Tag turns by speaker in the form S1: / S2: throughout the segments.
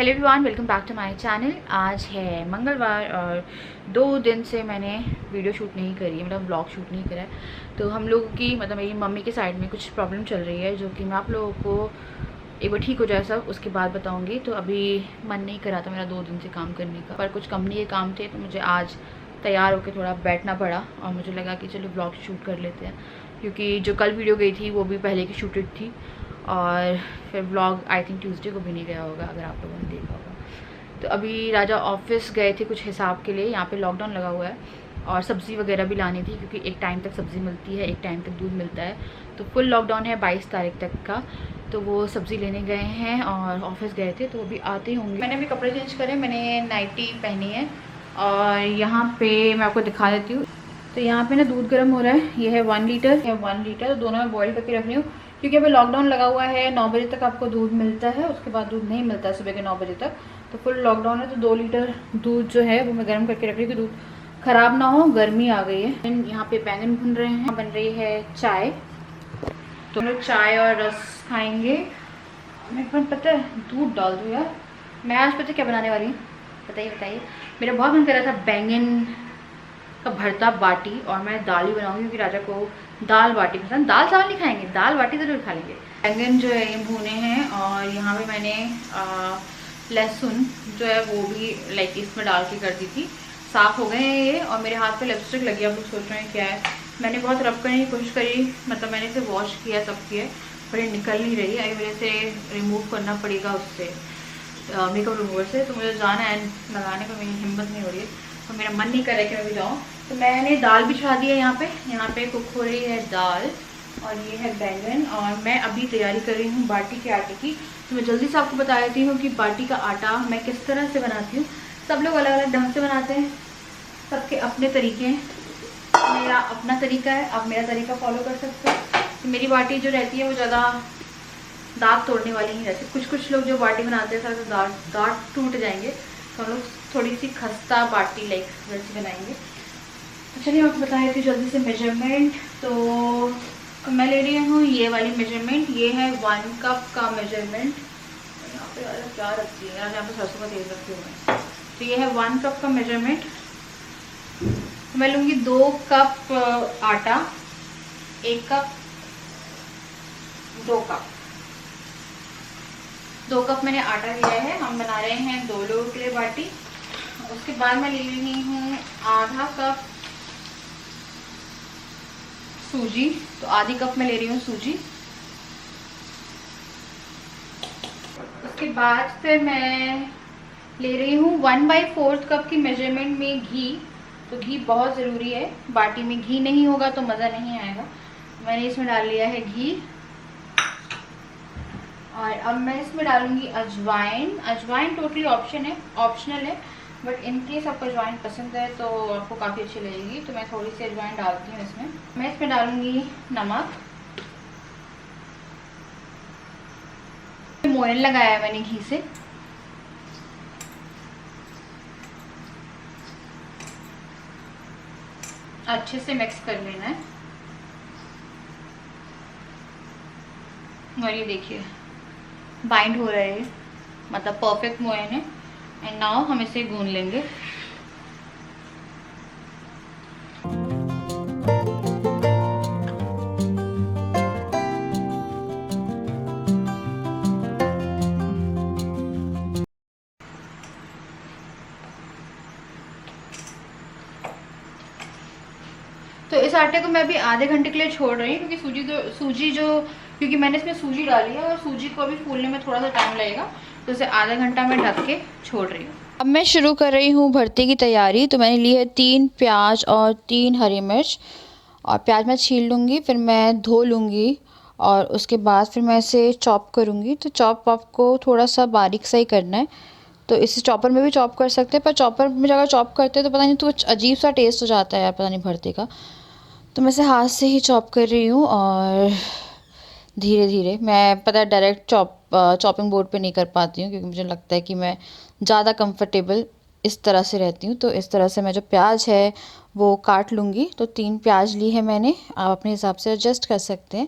S1: Hello everyone, welcome back to my channel. आज है मंगलवार और 2 दिन से मैंने वीडियो शूट नहीं करी है, मतलब व्लॉग शूट नहीं करा है। तो हम लोगों की मतलब मेरी मम्मी के साइड में कुछ प्रॉब्लम चल रही है, जो कि मैं आप लोगों को एक बार ठीक हो जाए सब उसके बाद बताऊंगी। तो अभी मन नहीं करा था मेरा 2 दिन से काम करने का, पर कुछ कंपनी के काम थे तो मुझे आज तैयार होकर थोड़ा बैठना पड़ा और मुझे लगा कि चलो व्लॉग शूट कर लेते हैं, क्योंकि जो कल वीडियो गई थी वो भी पहले की शूटेड थी। और फिर व्लॉग आई थिंक ट्यूसडे को भी नहीं गया होगा, अगर आप लोगों ने देखा होगा। तो अभी राजा ऑफिस गए थे कुछ हिसाब के लिए, यहाँ पे लॉकडाउन लगा हुआ है और सब्ज़ी वगैरह भी लानी थी, क्योंकि एक टाइम तक सब्ज़ी मिलती है, एक टाइम तक दूध मिलता है। तो फुल लॉकडाउन है 22 तारीख तक का। तो वो सब्ज़ी लेने गए हैं और ऑफिस गए थे, तो वो भी आते होंगे। मैंने अभी कपड़े चेंज करे, मैंने नाइटी पहनी है और यहाँ पे मैं आपको दिखा देती हूँ। तो यहाँ पे ना दूध गर्म हो रहा है, ये है 1 लीटर, ये 1 लीटर, तो दोनों में बॉईल करके रख रही हूँ, क्योंकि अभी लॉकडाउन लगा हुआ है। 9 बजे तक आपको दूध मिलता है, उसके बाद दूध नहीं मिलता है सुबह के 9 बजे तक। तो फुल लॉकडाउन है, तो 2 लीटर दूध जो है वो मैं गर्म करके रख रही हूँ कि दूध ख़राब ना हो, गर्मी आ गई है। यहाँ पे बैंगन भून रहे हैं, बन रही है चाय, तो हम लोग चाय और रस खाएंगे। मेरे को पता है दूध डाल दूँ यार। मैं आज पता क्या बनाने वाली हूँ, बताइए। मेरा बहुत मन कर रहा था बैंगन का भरता बाटी, और मैं दाल ही बनाऊंगी क्योंकि राजा को दाल बाटी पसंद। दाल चावल नहीं खाएंगे, दाल बाटी ज़रूर खा लेंगे। बैंगन जो है ये भुने हैं, और यहाँ पे मैंने लहसुन जो है वो भी लाइक इसमें डाल के कर दी थी। साफ़ हो गए हैं ये, और मेरे हाथ पे लिपस्टिक लगी है। आप लोग सोच रहे हैं क्या है, मैंने बहुत रब करने की कोशिश करी, मतलब मैंने इसे वॉश किया सब किया, पर ये निकल नहीं रही। अभी मुझे इसे रिमूव करना पड़ेगा उससे, मेकअप रिमूवर से। तो मुझे जाना है लगाने को, मेरी हिम्मत नहीं हो रही है, तो मेरा मन नहीं कर रहा है कि मैं भी जाऊँ। तो मैंने दाल भी चढ़ा दी है यहाँ पे कुक हो रही है दाल, और ये है बैंगन। और मैं अभी तैयारी कर रही हूँ बाटी के आटे की। तो मैं जल्दी से आपको बता देती हूँ कि बाटी का आटा मैं किस तरह से बनाती हूँ। सब लोग अलग अलग ढंग से बनाते हैं, सबके अपने तरीके हैं। मेरा अपना तरीका है, आप मेरा तरीका फॉलो कर सकते हो। तो मेरी बाटी जो रहती है वो ज़्यादा दांत तोड़ने वाली नहीं रहती। कुछ लोग जो बाटी बनाते हैं सारे दांत टूट जाएंगे, तो हम लोग थोड़ी सी खस्ता बाटी लाइक वैसी बनाएंगे। तो चलिए आपको बता देती हूँ जल्दी से मेजरमेंट। तो मैं ले रही हूँ ये वाली मेजरमेंट, ये है 1 कप का मेजरमेंट। यहाँ पे क्या रखती है यार, यहाँ पे सरसों का तेल रखती हूँ मैं। तो ये है 1 कप का मेजरमेंट। तो मैं लूँगी 2 कप आटा, 1 कप, 2 कप मैंने आटा लिया है। हम बना रहे हैं 2 लोगों के लिए बाटी। उसके बाद मैं ले रही हूँ आधा कप सूजी, तो आधी कप मैं ले रही हूँ सूजी। उसके बाद फिर मैं ले रही हूँ 1/4 कप की मेजरमेंट में घी। तो घी बहुत ज़रूरी है, बाटी में घी नहीं होगा तो मज़ा नहीं आएगा। मैंने इसमें डाल लिया है घी, और अब मैं इसमें डालूंगी अजवाइन। अजवाइन टोटली ऑप्शनल है, बट इन केस आपको अजवाइन पसंद है तो आपको काफ़ी अच्छी लगेगी। तो मैं थोड़ी सी अजवाइन डालती हूँ इसमें। मैं इसमें डालूंगी नमक। मोयन लगाया है मैंने घी से। अच्छे से मिक्स कर लेना है, और ये देखिए बाइंड हो रहा है, मतलब परफेक्ट मोयन है। एंड नाउ हम इसे गूंद लेंगे। तो इस आटे को मैं अभी आधे घंटे के लिए छोड़ रही हूँ, क्योंकि क्योंकि मैंने इसमें सूजी डाली है, और सूजी को अभी फूलने में थोड़ा सा टाइम लगेगा, तो इसे आधा घंटा मैं ढक के छोड़ रही हूँ। अब मैं शुरू कर रही हूँ भरते की तैयारी। तो मैंने ली है 3 प्याज और 3 हरी मिर्च, और प्याज मैं छील लूँगी, फिर मैं धो लूँगी, और उसके बाद फिर मैं इसे चॉप करूँगी। तो चॉप आपको थोड़ा सा बारीक सा ही करना है। तो इसे चॉपर में भी चॉप कर सकते हैं, पर चॉपर में अगर चॉप करते हैं तो पता नहीं, तो कुछ अजीब सा टेस्ट हो जाता है यार, पता नहीं भरते का। तो मैं इसे हाथ से ही चॉप कर रही हूँ, और धीरे धीरे। मैं पता है डायरेक्ट चॉपिंग बोर्ड पे नहीं कर पाती हूँ, क्योंकि मुझे लगता है कि मैं ज़्यादा कंफर्टेबल इस तरह से रहती हूँ। तो इस तरह से मैं जो प्याज है वो काट लूँगी। तो 3 प्याज ली है मैंने, आप अपने हिसाब से एडजस्ट कर सकते हैं।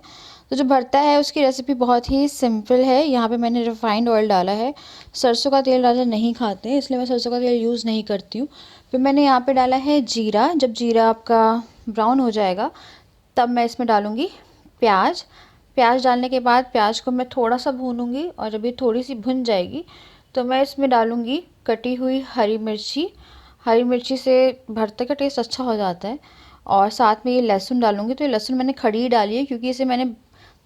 S1: तो जो भरता है उसकी रेसिपी बहुत ही सिंपल है। यहाँ पे मैंने रिफाइंड ऑयल डाला है, सरसों का तेल ज़्यादा नहीं खाते हैं इसलिए मैं सरसों का तेल यूज़ नहीं करती हूँ। फिर मैंने यहाँ पे डाला है जीरा। जब जीरा आपका ब्राउन हो जाएगा तब मैं इसमें डालूँगी प्याज। प्याज डालने के बाद प्याज को मैं थोड़ा सा भूनूँगी और जब ये थोड़ी सी भुन जाएगी तो मैं इसमें डालूँगी कटी हुई हरी मिर्ची। हरी मिर्ची से भरते का टेस्ट अच्छा हो जाता है। और साथ में ये लहसुन डालूँगी। तो ये लहसुन मैंने खड़ी ही डाली है क्योंकि इसे मैंने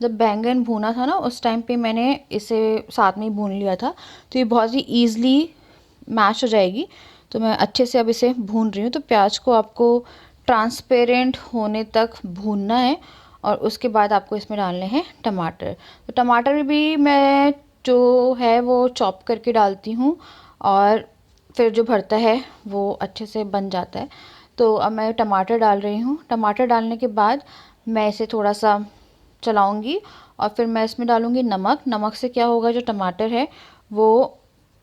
S1: जब बैंगन भूना था ना उस टाइम पे मैंने इसे साथ में ही भून लिया था। तो ये बहुत ही ईज़िली मैश हो जाएगी। तो मैं अच्छे से अब इसे भून रही हूँ। तो प्याज को आपको ट्रांसपेरेंट होने तक भूनना है और उसके बाद आपको इसमें डालने हैं टमाटर। तो टमाटर भी मैं जो है वो चॉप करके डालती हूँ और फिर जो भरता है वो अच्छे से बन जाता है। तो अब मैं टमाटर डाल रही हूँ। टमाटर डालने के बाद मैं इसे थोड़ा सा चलाऊँगी और फिर मैं इसमें डालूँगी नमक। नमक से क्या होगा, जो टमाटर है वो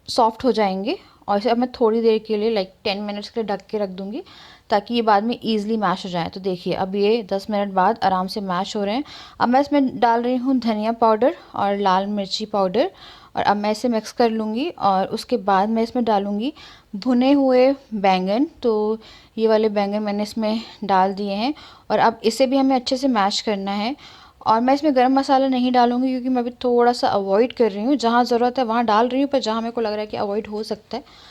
S1: सॉफ्ट हो जाएंगे। और इसे अब मैं थोड़ी देर के लिए 10 मिनट्स के लिए ढक के रख दूँगी ताकि ये बाद में ईज़िली मैश हो जाए। तो देखिए अब ये 10 मिनट बाद आराम से मैश हो रहे हैं। अब मैं इसमें डाल रही हूँ धनिया पाउडर और लाल मिर्ची पाउडर और अब मैं इसे मिक्स कर लूँगी और उसके बाद मैं इसमें डालूँगी भुने हुए बैंगन। तो ये वाले बैंगन मैंने इसमें डाल दिए हैं और अब इसे भी हमें अच्छे से मैश करना है। और मैं इसमें गरम मसाला नहीं डालूँगी क्योंकि मैं अभी थोड़ा सा अवॉइड कर रही हूँ। जहाँ ज़रूरत है वहाँ डाल रही हूँ, पर जहाँ मेरे को लग रहा है कि अवॉइड हो सकता है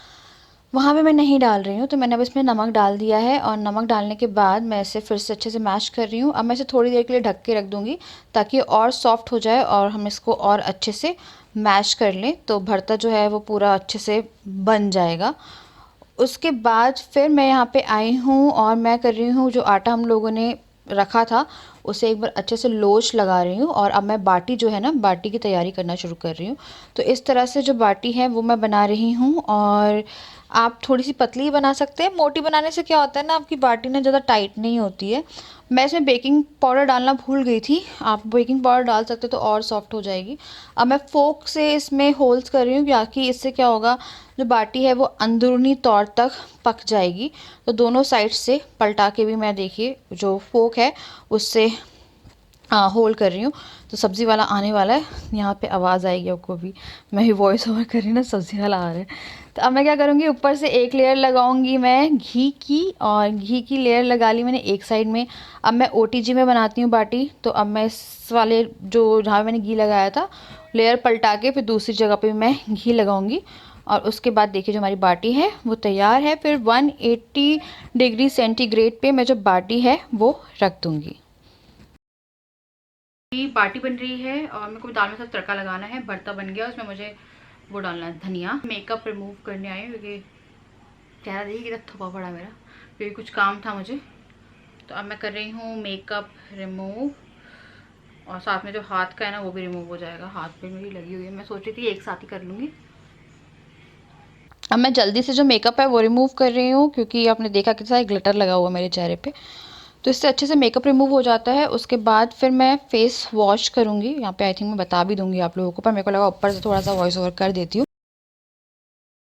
S1: वहाँ पे मैं नहीं डाल रही हूँ। तो मैंने अब इसमें नमक डाल दिया है और नमक डालने के बाद मैं इसे फिर से अच्छे से मैश कर रही हूँ। अब मैं इसे थोड़ी देर के लिए ढक के रख दूँगी ताकि और सॉफ्ट हो जाए और हम इसको और अच्छे से मैश कर लें। तो भरता जो है वो पूरा अच्छे से बन जाएगा। उसके बाद फिर मैं यहाँ पे आई हूँ और मैं कर रही हूँ जो आटा हम लोगों ने रखा था उसे एक बार अच्छे से लोच लगा रही हूँ और अब मैं बाटी जो है ना, बाटी की तैयारी करना शुरू कर रही हूँ। तो इस तरह से जो बाटी है वो मैं बना रही हूँ और आप थोड़ी सी पतली बना सकते हैं। मोटी बनाने से क्या होता है ना, आपकी बाटी ना ज़्यादा टाइट नहीं होती है। मैं इसमें बेकिंग पाउडर डालना भूल गई थी, आप बेकिंग पाउडर डाल सकते तो और सॉफ्ट हो जाएगी। अब मैं फोक से इसमें होल्स कर रही हूँ ताकि इससे क्या होगा, जो बाटी है वो अंदरूनी तौर तक पक जाएगी। तो दोनों साइड से पलटा के भी मैं देखिए जो फोक है उससे होल्ड कर रही हूँ। तो सब्ज़ी वाला आने वाला है, यहाँ पे आवाज़ आएगी आपको भी, मैं ही वॉइस ओवर कर रही हूँ ना, सब्ज़ी वाला आ रहा है। तो अब मैं क्या करूँगी, ऊपर से एक लेयर लगाऊँगी मैं घी की और घी की लेयर लगा ली मैंने एक साइड में। अब मैं ओटीजी में बनाती हूँ बाटी। तो अब मैं इस वाले जो जहाँ मैंने घी लगाया था लेयर पलटा के फिर दूसरी जगह पे मैं घी लगाऊंगी और उसके बाद देखिए जो हमारी बाटी है वो तैयार है। फिर 180 डिग्री सेंटीग्रेड पे मैं जो बाटी है वो रख दूंगी। बाटी बन रही है और मेरे को दाल में सब तड़का लगाना है। भरता बन गया, उसमें मुझे वो डालना है धनिया। मेकअप रिमूव करने आई हूँ क्योंकि चेहरा देखिए कितना थोपा पड़ा मेरा, क्योंकि कुछ काम था मुझे। तो अब मैं कर रही हूँ मेकअप रिमूव और साथ में जो हाथ का है ना वो भी रिमूव हो जाएगा। हाथ पे मेरी लगी हुई है, मैं सोच रही थी एक साथ ही कर लूँगी। अब मैं जल्दी से जो मेकअप है वो रिमूव कर रही हूँ क्योंकि आपने देखा कितना सारा ग्लिटर लगा हुआ मेरे चेहरे पे। तो इससे अच्छे से मेकअप रिमूव हो जाता है। उसके बाद फिर मैं फेस वॉश करूँगी। यहाँ पे आई थिंक मैं बता भी दूँगी आप लोगों को, पर मेरे को लगा ऊपर से थोड़ा सा वॉइस ओवर कर देती हूँ।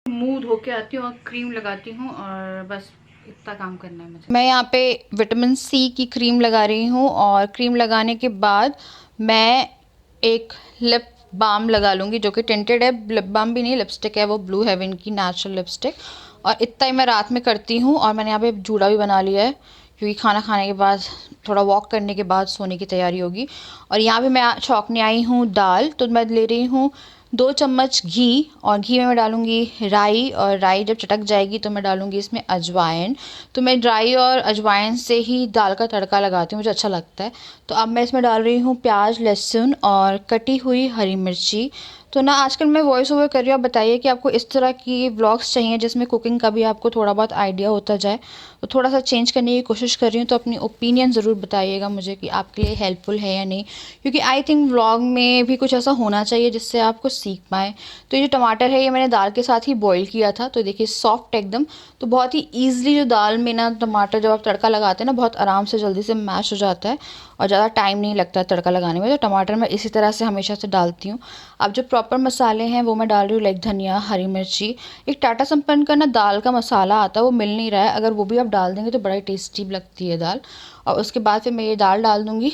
S1: मुँह धो के आती हूँ और क्रीम लगाती हूँ और बस इतना काम करना है मुझे। मैं यहाँ पे विटामिन सी की क्रीम लगा रही हूँ और क्रीम लगाने के बाद मैं एक लिप बाम लगा लूँगी जो कि टिंटेड है, लिप बाम भी नहीं, लिपस्टिक है वो ब्लू हेवन की नेचुरल लिपस्टिक। और इतना ही मैं रात में करती हूँ। और मैंने यहाँ पे जूड़ा भी बना लिया है क्योंकि खाना खाने के बाद थोड़ा वॉक करने के बाद सोने की तैयारी होगी। और यहाँ पे मैं छौंकने आई हूँ दाल। तो मैं ले रही हूँ 2 चम्मच घी और घी में मैं डालूँगी राई और राई जब चटक जाएगी तो मैं डालूँगी इसमें अजवाइन। तो मैं राई और अजवाइन से ही दाल का तड़का लगाती हूँ, मुझे अच्छा लगता है। तो अब मैं इसमें डाल रही हूँ प्याज, लहसुन और कटी हुई हरी मिर्ची। तो ना आजकल मैं वॉइस ओवर कर रही हूँ, आप बताइए कि आपको इस तरह की व्लॉग्स चाहिए जिसमें कुकिंग का भी आपको थोड़ा बहुत आइडिया होता जाए। तो थोड़ा सा चेंज करने की कोशिश कर रही हूँ। तो अपनी ओपिनियन ज़रूर बताइएगा मुझे कि आपके लिए हेल्पफुल है या नहीं, क्योंकि आई थिंक व्लॉग में भी कुछ ऐसा होना चाहिए जिससे आप कुछ सीख पाएँ। तो ये जो टमाटर है ये मैंने दाल के साथ ही बॉईल किया था। तो देखिए सॉफ्ट एकदम। तो बहुत ही ईजिली जो दाल में ना टमाटर जब आप तड़का लगाते हैं ना बहुत आराम से जल्दी से मैश हो जाता है। और ज़्यादा टाइम नहीं लगता तड़का लगाने में। तो टमाटर मैं इसी तरह से हमेशा से डालती हूँ। अब जो प्रॉपर मसाले हैं वो मैं डाल रही हूँ, लाइक धनिया, हरी मिर्ची। एक टाटा संपन्न का ना दाल का मसाला आता है, वो मिल नहीं रहा है, अगर वो भी आप डाल देंगे तो बड़ा ही टेस्टी लगती है दाल। और उसके बाद फिर मैं ये दाल डाल दूँगी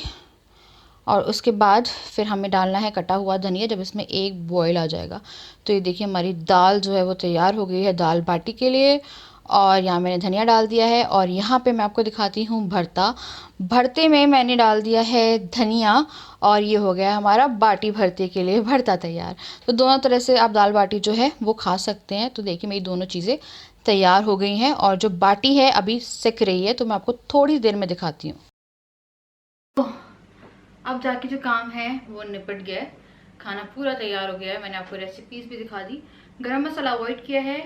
S1: और उसके बाद फिर हमें डालना है कटा हुआ धनिया, जब इसमें एक बॉयल आ जाएगा। तो ये देखिए हमारी दाल जो है वो तैयार हो गई है दाल बाटी के लिए। और यहाँ मैंने धनिया डाल दिया है और यहाँ पे मैं आपको दिखाती हूँ भरता। भरते में मैंने डाल दिया है धनिया और ये हो गया हमारा बाटी भरते के लिए भरता तैयार। तो दोनों तरह से आप दाल बाटी जो है वो खा सकते हैं। तो देखिए मेरी दोनों चीज़ें तैयार हो गई हैं और जो बाटी है अभी सिक रही है, तो मैं आपको थोड़ी देर में दिखाती हूँ। अब जाके जो काम है वो निपट गया है, खाना पूरा तैयार हो गया है। मैंने आपको रेसिपीज़ भी दिखा दी, गरम मसाला अवॉइड किया है,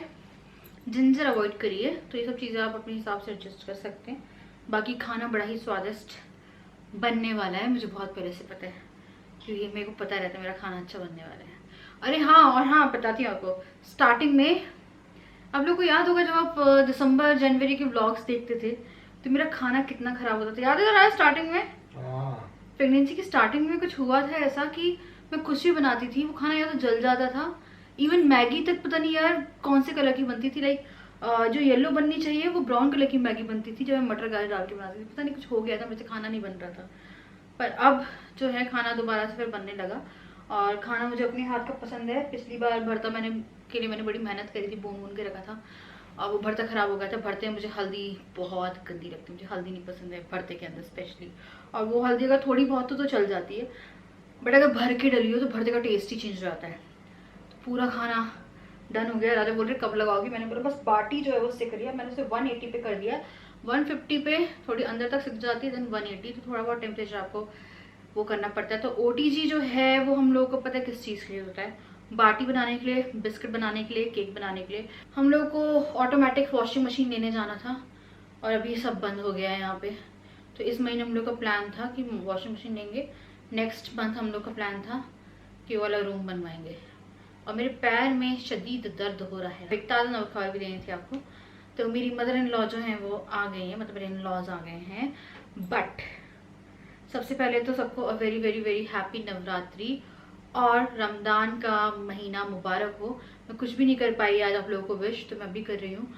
S1: जिंजर अवॉइड करिए, तो ये सब चीज़ें आप अपने हिसाब से एडजस्ट कर सकते हैं। बाकी खाना बड़ा ही स्वादिष्ट बनने वाला है, मुझे बहुत पहले से पता है, क्योंकि मेरे को पता रहता है मेरा खाना अच्छा बनने वाला है। अरे हाँ, और हाँ बताती हूँ आपको, स्टार्टिंग में आप लोग को याद होगा जब आप दिसंबर जनवरी के व्लॉग्स देखते थे तो मेरा खाना कितना खराब होता था, याद है स्टार्टिंग में? प्रेगनेंसी की स्टार्टिंग में कुछ हुआ था ऐसा कि मैं कुछ भी बनाती थी वो खाना या तो जल जाता था, इवन मैगी तक पता नहीं यार कौन से कलर की बनती थी, लाइक जो येलो बननी चाहिए वो ब्राउन कलर की मैगी बनती थी जब मैं मटर गाजर डाल के बनाती थी। पता नहीं कुछ हो गया था, मुझे खाना नहीं बन रहा था। पर अब जो है खाना दोबारा से फिर बनने लगा और खाना मुझे अपने हाथ का पसंद है। पिछली बार भरता मैंने बड़ी मेहनत करी थी, भून के रखा था और वो भरता ख़राब हो गया था। भरते में मुझे हल्दी बहुत गंदी लगती है, मुझे हल्दी नहीं पसंद है भरते के अंदर स्पेशली। और वो हल्दी अगर थोड़ी बहुत तो चल जाती है, बट अगर भर के डली हो तो भरते का टेस्ट ही चेंज हो जाता है। तो पूरा खाना डन हो गया। राजा बोल रहे कब लगाओगी, मैंने बोला बस बाटी जो है वो सिक रही है। मैंने उसे 180 पे कर दिया, 150 पे थोड़ी अंदर तक सिक जाती है, देन 180, तो थोड़ा बहुत टेम्परेचर आपको वो करना पड़ता है। तो OTG जो है वो हम लोगों को पता है किस चीज़ के लिए होता है, बाटी बनाने के लिए, बिस्किट बनाने के लिए, केक बनाने के लिए। हम लोग को ऑटोमेटिक वॉशिंग मशीन लेने जाना था और अभी सब बंद हो गया है यहाँ पे। तो इस महीने हम लोग का प्लान था कि वॉशिंग मशीन लेंगे, नेक्स्ट मंथ हम लोग का प्लान था कि वो वाला रूम बनवाएंगे। और मेरे पैर में शदीद दर्द हो रहा है, ताज़ा नवखबर भी देनी थी आपको। तो मेरी मदर इन लॉ जो हैं वो आ गई हैं, मतलब मेरे इन लॉज आ गए हैं। बट सबसे पहले तो सबको a very very very happy Navratri और रमज़ान का महीना मुबारक हो। मैं कुछ भी नहीं कर पाई आज आप लोगों को विश, तो मैं भी कर रही हूँ।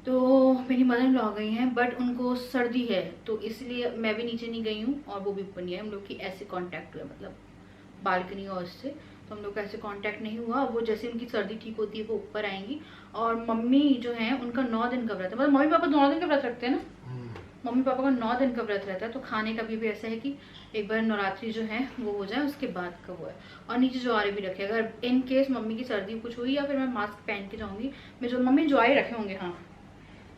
S1: तो मेरी मदर इन लॉ आ गई हैं, बट उनको सर्दी है तो इसलिए मैं भी नीचे नहीं गई हूँ और वो भी ऊपर नहीं है। हम लोग की ऐसे कांटेक्ट हुआ, मतलब बालकनी और उससे, तो हम लोग का ऐसे कांटेक्ट नहीं हुआ। वो जैसे उनकी सर्दी ठीक होती है वो ऊपर आएंगी। और मम्मी जो है उनका 9 दिन का व्रत है, मतलब मम्मी पापा 9 दिन का व्रत रखते हैं ना, मम्मी पापा का 9 दिन का व्रत रहता है। तो खाने का भी ऐसा है कि एक बार नवरात्रि जो है वो हो जाए उसके बाद का वो है। और नीचे ज्वारे भी रखे, अगर इन केस मम्मी की सर्दी कुछ हुई या फिर मैं मास्क पहन के जाऊँगी। मैं जो मम्मी ज्वारे रखे होंगे, हाँ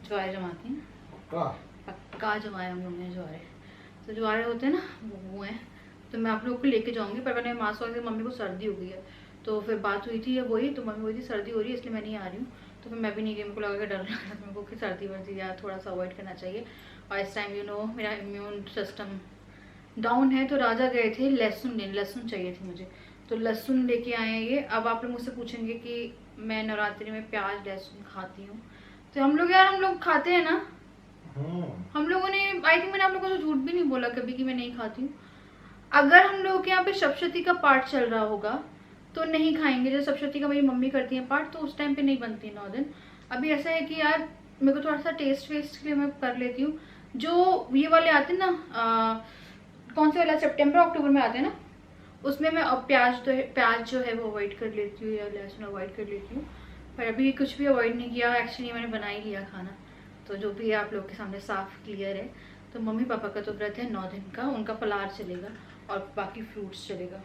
S1: ज्वारे जमाती हैं पक्का जमाए हम लोग ने ज्वारे, तो ज्वारे होते हैं ना वो हैं। तो मैं आप लोग को लेके जाऊँगी, पर मैंने मास्क वगैरह, मम्मी को सर्दी हो गई है तो फिर बात हुई थी वही, तो मम्मी बोली थी सर्दी हो रही है इसलिए मैं नहीं आ रही हूँ। तो फिर मैं भी नहीं गई, मेरे को लगा कि डर लग रहा था मेरे को कि सर्दी वर्दी या थोड़ा सा अवॉइड करना चाहिए। और इस टाइम मेरा इम्यून सिस्टम डाउन है। तो राजा गए थे लहसुन लेने, लहसुन चाहिए थी मुझे, तो लहसुन लेके आए हैं ये। अब आप लोग मुझसे पूछेंगे कि मैं नवरात्रि में प्याज लहसुन खाती हूँ, तो हम लोग खाते हैं ना। हम लोगों ने, आई थिंक मैंने आप लोगों को झूठ भी नहीं बोला कभी कि मैं नहीं खाती हूँ। अगर हम लोगों के यहाँ पे सप्तशती का पाठ चल रहा होगा तो नहीं खाएंगे, जैसे सप्तशती का मेरी मम्मी करती है पाठ, तो उस टाइम पे नहीं बनती 9 दिन। अभी ऐसा है कि यार मेरे को थोड़ा सा टेस्ट वेस्ट के लिए मैं कर लेती हूँ। जो ये वाले आते हैं ना, कौन से वाला, सितंबर अक्टूबर में आते हैं ना, उसमें मैं अब प्याज जो है वो अवॉइड कर लेती हूँ या लहसुन अवॉइड कर लेती हूँ। पर अभी कुछ भी अवॉइड नहीं किया, एक्चुअली मैंने बना ही लिया खाना, तो जो भी है आप लोग के सामने साफ क्लियर है। तो मम्मी पापा का तो व्रत है 9 दिन का, उनका फलार चलेगा और बाकी फ्रूट्स चलेगा।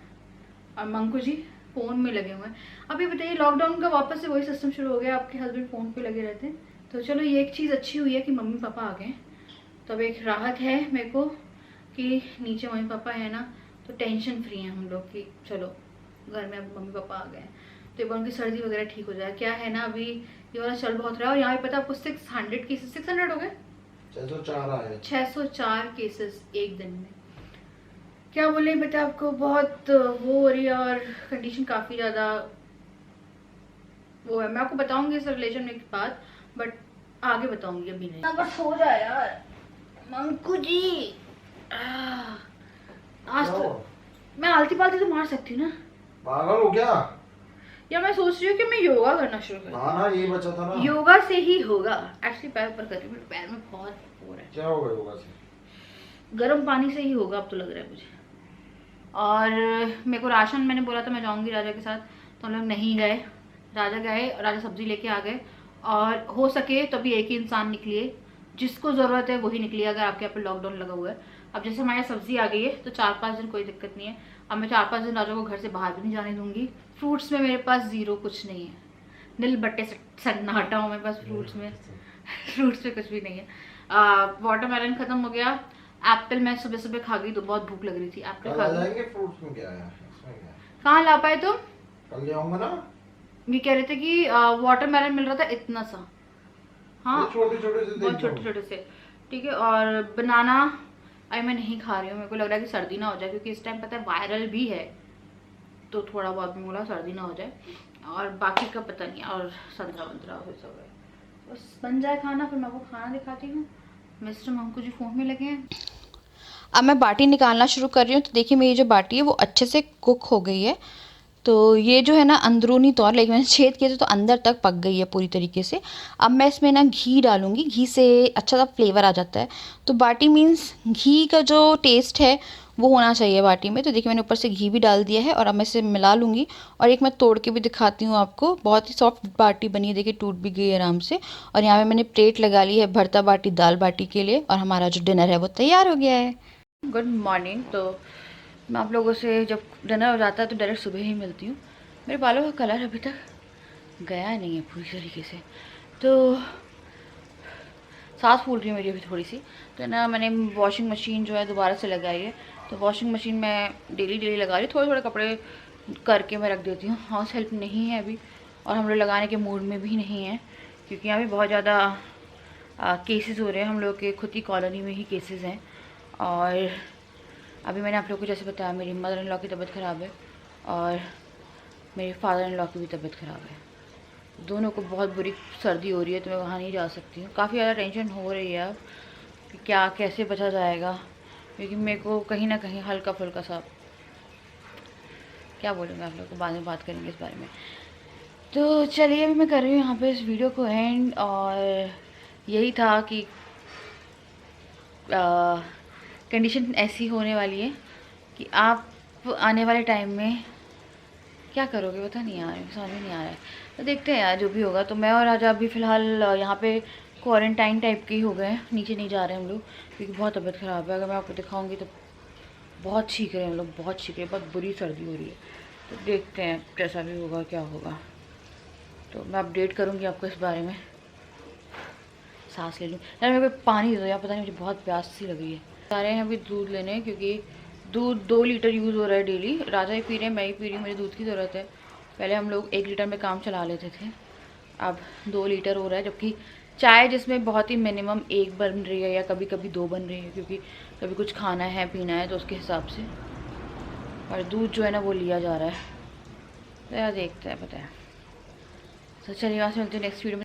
S1: और मंकू जी फ़ोन में लगे हुए हैं। अभी बताइए लॉकडाउन का वापस से वही सिस्टम शुरू हो गया, आपके हस्बैंड फ़ोन पे लगे रहते हैं। तो चलो ये एक चीज़ अच्छी हुई है कि मम्मी पापा आ गए, तो अब एक राहत है मेरे को कि नीचे मम्मी पापा है ना, तो टेंशन फ्री हैं हम लोग कि चलो घर में अब मम्मी पापा आ गए हैं, तो एक बार उनकी सर्दी वगैरह ठीक हो जाए। क्या है ना अभी ये वाला चल बहुत रहा है और यहाँ पे पता है आपको 600 केसेस, 600 हो गए, 604 केसेस एक दिन में। क्या बोले बेटा, आपको बहुत वो हो रही है और कंडीशन काफ़ी ज़्यादा वो है। मैं आपको बताऊंगी इस रिलेशन में के बाद, बट आगे बताऊंगी, अभी नहीं। बस हो जाए यार मंकू जी। आज तो मैं आलती पालती तो मार सकती हूँ ना।
S2: पागल हो क्या?
S1: या मैं सोच रही हूँ कि मैं योगा करना शुरू कर।
S2: हाँ ना, ये बचा था ना।
S1: योगा से ही होगा। एक्चुअली पैर ऊपर कर रही हूँ, मेरे पैर में बहुत हो रहा है।
S2: क्या होगा योगा से?
S1: गर्म पानी से ही होगा अब तो लग रहा है मुझे। और मेरे को राशन, मैंने बोला था मैं जाऊंगी राजा के साथ, तो हम लोग नहीं गए। राजा गए, राजा सब्जी लेके आ गए। और हो सके तो अभी एक ही इंसान निकलिए, जिसको ज़रूरत है वही निकलिए, अगर आपके यहाँ पे लॉकडाउन लगा हुआ है। अब जैसे हमारे यहाँ सब्जी आ गई है तो 4-5 दिन कोई दिक्कत नहीं है। अब मैं 4-5 दिन राजा को घर से बाहर भी नहीं जाने दूंगी। फ्रूट्स में मेरे पास ज़ीरो, कुछ नहीं है। नील बट्टे सन्नाटा हूँ मेरे पास फ्रूट्स में। फ्रूट्स में कुछ भी नहीं है। वाटरमेलन खत्म हो गया। एप्पल मैं सुबह सुबह खा गई तो बहुत भूख लग रही थी, एप्पल खा गई।
S2: फ्रूट्स में क्या है, इसमें क्या है?
S1: कहाँ ला पाए तुम?
S2: कल ले आऊंगा ना।
S1: ये कह रहे थे कि वाटरमेलन मिल रहा था इतना सा। हाँ,
S2: छोटे छोटे से,
S1: बहुत छोटे छोटे से। ठीक है। और बनाना आई मैं नहीं खा रही हूँ, मेरे को लग रहा है कि सर्दी ना हो जाए, क्योंकि इस टाइम पता है वायरल भी है, तो थोड़ा बहुत मैं बोला सर्दी ना हो जाए। और बाकी का पता नहीं। और संतरा वंतरा हो सब है, बस बन जाए खाना, फिर मैं आपको खाना दिखाती हूँ। मिस्टर मंकू जी फ़ोन में लगे हैं। अब मैं बाटी निकालना शुरू कर रही हूँ। तो देखिए मेरी जो बाटी है वो अच्छे से कुक हो गई है। तो ये जो है ना अंदरूनी तौर, लेकिन मैंने छेद किया था तो अंदर तक पक गई है पूरी तरीके से। अब मैं इसमें ना घी डालूँगी, घी से अच्छा सा फ्लेवर आ जाता है। तो बाटी मीन्स घी का जो टेस्ट है वो होना चाहिए बाटी में। तो देखिए मैंने ऊपर से घी भी डाल दिया है और अब मैं इसे मिला लूँगी। और एक मैं तोड़ के भी दिखाती हूँ आपको, बहुत ही सॉफ्ट बाटी बनी है, देखिए टूट भी गई है आराम से। और यहाँ पे मैंने प्लेट लगा ली है भरता बाटी दाल बाटी के लिए, और हमारा जो डिनर है वो तैयार हो गया है। Good morning. तो मैं आप लोगों से जब डिनर हो जाता है तो डायरेक्ट सुबह ही मिलती हूँ। मेरे बालों का कलर अभी तक गया नहीं है पूरी तरीके से, तो सांस फूल रही है मेरी अभी थोड़ी सी। तो ना मैंने वॉशिंग मशीन जो है दोबारा से लगाई है। तो वॉशिंग मशीन में डेली लगा रही, थोड़े थोड़े कपड़े करके मैं रख देती हूँ। हाउस हेल्प नहीं है अभी, और हम लोग लगाने के मूड में भी नहीं है, क्योंकि यहाँ भी बहुत ज़्यादा केसेस हो रहे हैं। हम लोग के खुद की कॉलोनी में ही केसेस हैं। और अभी मैंने आप लोग को जैसे बताया मेरी मदर इन लॉ की तबीयत ख़राब है, और मेरे फादर इन लॉ की भी तबीयत ख़राब है। दोनों को बहुत बुरी सर्दी हो रही है, तो मैं वहाँ नहीं जा सकती हूँ। काफ़ी ज़्यादा टेंशन हो रही है अब कि क्या कैसे बचा जाएगा, क्योंकि मेरे को कहीं ना कहीं हल्का फुल्का सा, क्या बोलूँगा आप लोग को, बाद में बात करेंगे इस बारे में। तो चलिए अभी मैं कर रही हूँ यहाँ पे इस वीडियो को एंड। और यही था कि कंडीशन ऐसी होने वाली है कि आप आने वाले टाइम में क्या करोगे पता नहीं आ रहा है, समझ में नहीं आ रहा है। तो देखते हैं यार जो भी होगा। तो मैं और राजा अभी फ़िलहाल यहाँ पे क्वारंटाइन टाइप के ही हो गए हैं, नीचे नहीं जा रहे हैं हम लोग, क्योंकि बहुत तबीयत ख़राब है। अगर मैं आपको दिखाऊंगी तो बहुत छींक रहे हैं हम लोग, बहुत छींक रहे हैं, बहुत बुरी सर्दी हो रही है। तो देखते हैं जैसा भी होगा क्या होगा, तो मैं अपडेट करूँगी आपको इस बारे में। सांस ले लूँ यार, मेरे को पानी दे दो यार, पता नहीं मुझे बहुत प्यास सी लगी है। जा रहे हैं अभी दूध लेने, क्योंकि दूध 2 लीटर यूज़ हो रहा है डेली। राजा ही पी रहे हैं, मैं ही पी रही हूँ, मुझे दूध की ज़रूरत है। पहले हम लोग 1 लीटर में काम चला लेते थे, अब 2 लीटर हो रहा है। जबकि चाय जिसमें बहुत ही मिनिमम 1 बन रही है या कभी कभी 2 बन रही है, क्योंकि कभी कुछ खाना है पीना है तो उसके हिसाब से। और दूध जो है ना वो लिया जा रहा है। तो यार देखते हैं, पता है। तो चलिए वहाँ से मिलते हैं नेक्स्ट वीडियो में।